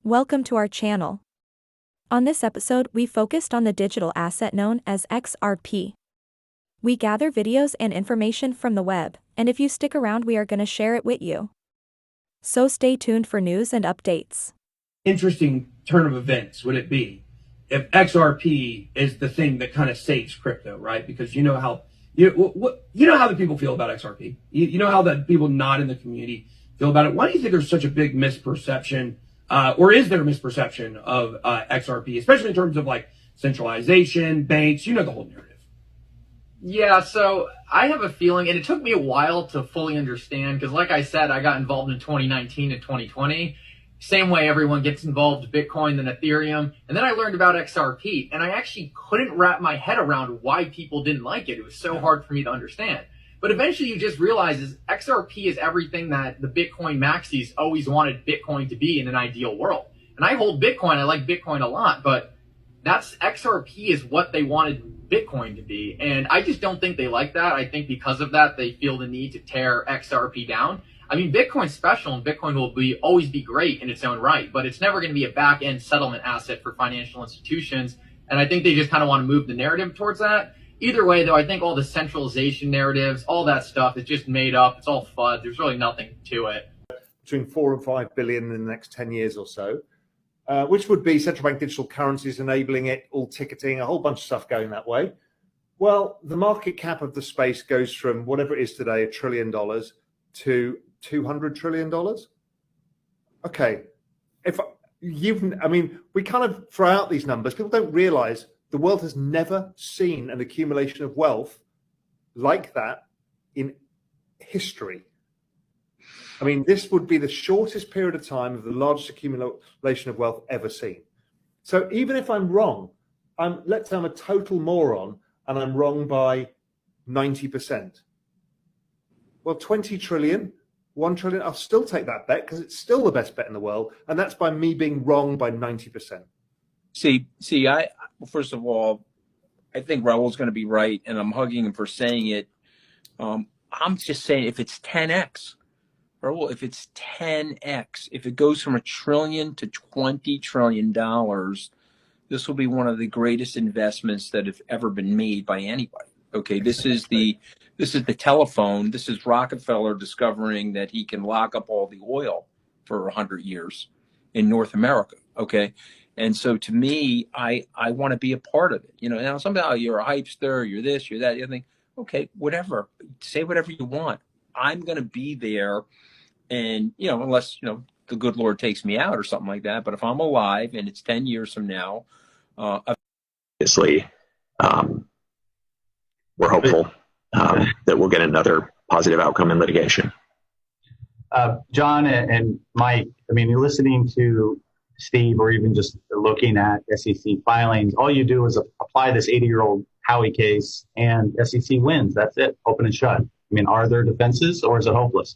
Welcome to our channel. On this episode, we focused on the digital asset known as XRP. We gather videos and information from the web, and if you stick around, we are going to share it with you. So stay tuned for news and updates. Interesting turn of events would it be if XRP is the thing that kind of saves crypto, right? Because you know how the people feel about XRP. You know how the people not in the community feel about it. Why do you think there's such a big misperception, or is there a misperception of XRP, especially in terms of like centralization, banks? You know the whole narrative. Yeah, so I have a feeling, and it took me a while to fully understand, because like I said, I got involved in 2019 and 2020. Same way everyone gets involved in Bitcoin and Ethereum. And then I learned about XRP, and I actually couldn't wrap my head around why people didn't like it. It was so hard for me to understand. But eventually you just realize XRP is everything that the Bitcoin maxis always wanted Bitcoin to be in an ideal world. And I hold Bitcoin. I like Bitcoin a lot, but XRP is what they wanted Bitcoin to be. And I just don't think they like that. I think because of that, they feel the need to tear XRP down. I mean, Bitcoin's special, and Bitcoin will always be great in its own right, but it's never going to be a back-end settlement asset for financial institutions. And I think they just kind of want to move the narrative towards that. Either way, though, I think all the centralization narratives, all that stuff is just made up. It's all FUD. There's really nothing to it. Between 4 and 5 billion in the next 10 years or so, which would be central bank digital currencies enabling it, all ticketing, a whole bunch of stuff going that way. Well, the market cap of the space goes from whatever it is today, $1 trillion, to $200 trillion. Okay. We kind of throw out these numbers. People don't realize the world has never seen an accumulation of wealth like that in history. I mean, this would be the shortest period of time of the largest accumulation of wealth ever seen. So even if I'm wrong, let's say I'm a total moron and I'm wrong by 90%. Well, 20 trillion, 1 trillion, I'll still take that bet because it's still the best bet in the world. And that's by me being wrong by 90%. First of all, I think Raul's going to be right, and I'm hugging him for saying it. I'm just saying if it's 10x, Raul, if it's 10x, if it goes from $1 trillion to $20 trillion, this will be one of the greatest investments that have ever been made by anybody. Okay, this is the telephone. This is Rockefeller discovering that he can lock up all the oil for 100 years in North America. Okay. And so to me, I want to be a part of it. You know, now somehow you're a hypester, you're this, you're that, you think, okay, whatever, say whatever you want. I'm going to be there. And, unless, the good Lord takes me out or something like that. But if I'm alive and it's 10 years from now, obviously, we're hopeful that we'll get another positive outcome in litigation. John and Mike, you're listening to Steve or even just looking at SEC filings. All you do is apply this 80-year-old Howie case and SEC wins. That's it, open and shut. Are there defenses or is it hopeless?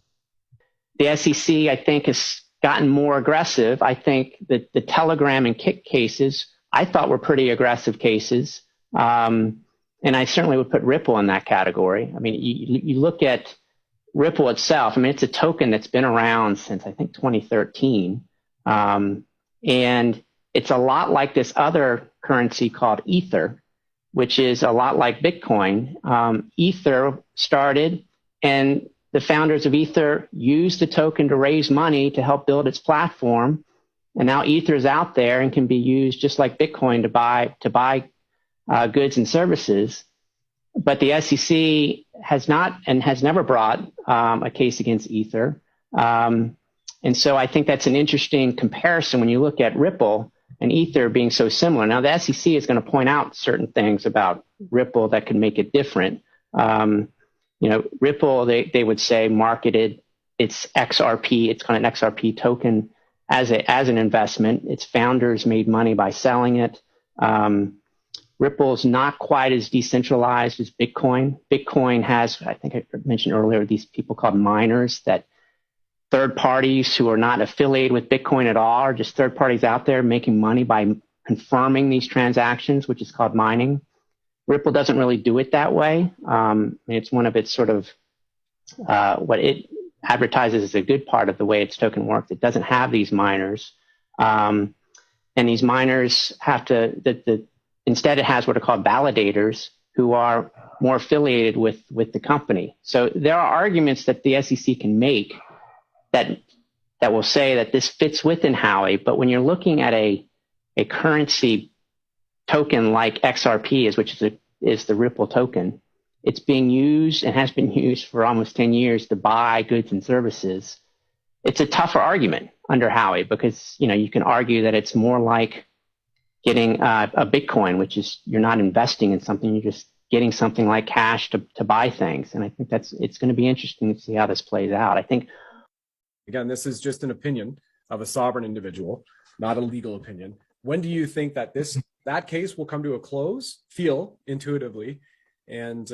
The SEC, I think, has gotten more aggressive. I think that the Telegram and Kick cases, I thought were pretty aggressive cases. And I certainly would put Ripple in that category. You look at Ripple itself. It's a token that's been around since, I think, 2013. And it's a lot like this other currency called Ether, which is a lot like Bitcoin. Ether started, and the founders of Ether used the token to raise money to help build its platform. And now Ether is out there and can be used just like Bitcoin to buy goods and services. But the SEC has not and has never brought a case against Ether. And so I think that's an interesting comparison when you look at Ripple and Ether being so similar. Now, the SEC is going to point out certain things about Ripple that could make it different. Ripple, they would say, marketed its XRP, it's kind of an XRP token as an investment. Its founders made money by selling it. Ripple's not quite as decentralized as Bitcoin. Bitcoin has, I think I mentioned earlier, these people called miners, that third parties who are not affiliated with Bitcoin at all, are just third parties out there making money by confirming these transactions, which is called mining. Ripple doesn't really do it that way. It's one of its sort of what it advertises as a good part of the way its token works. It doesn't have these miners. And these miners have to, instead it has what are called validators who are more affiliated with the company. So there are arguments that the SEC can make that will say that this fits within Howey, but when you're looking at a currency token like XRP which is the Ripple token, it's being used and has been used for almost 10 years to buy goods and services. It's a tougher argument under Howey because, you can argue that it's more like getting a Bitcoin, which is you're not investing in something, you're just getting something like cash to buy things. And I think it's going to be interesting to see how this plays out. I think, again, this is just an opinion of a sovereign individual, not a legal opinion. When do you think that that case will come to a close, feel intuitively, and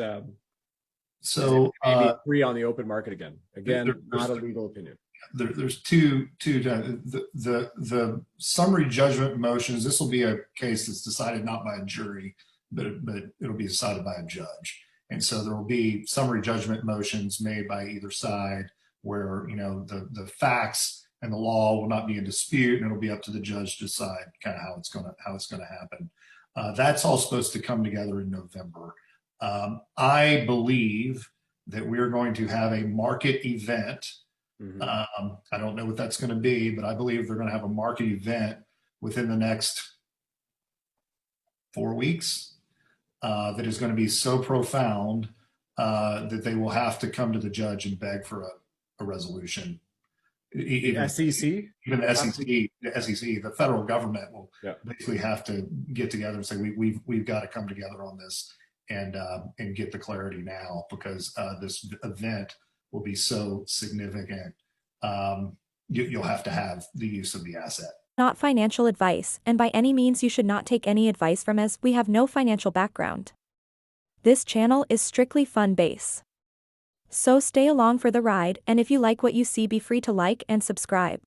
so maybe free on the open market again? Again, not a legal opinion. There's two the summary judgment motions. This will be a case that's decided not by a jury, but it'll be decided by a judge. And so there will be summary judgment motions made by either side where, the facts and the law will not be in dispute, and it'll be up to the judge to decide kind of how it's going to happen. That's all supposed to come together in November. I believe that we're going to have a market event. Mm-hmm. I don't know what that's going to be, but I believe they're going to have a market event within the next 4 weeks that is going to be so profound that they will have to come to the judge and beg for a resolution. Even SEC? Even the SEC, the federal government will basically have to get together and say, we've got to come together on this and get the clarity now, because this event will be so significant. You'll have to have the use of the asset. Not financial advice, and by any means you should not take any advice from us. We have no financial background. This channel is strictly fun base. So stay along for the ride, and if you like what you see, be free to like and subscribe.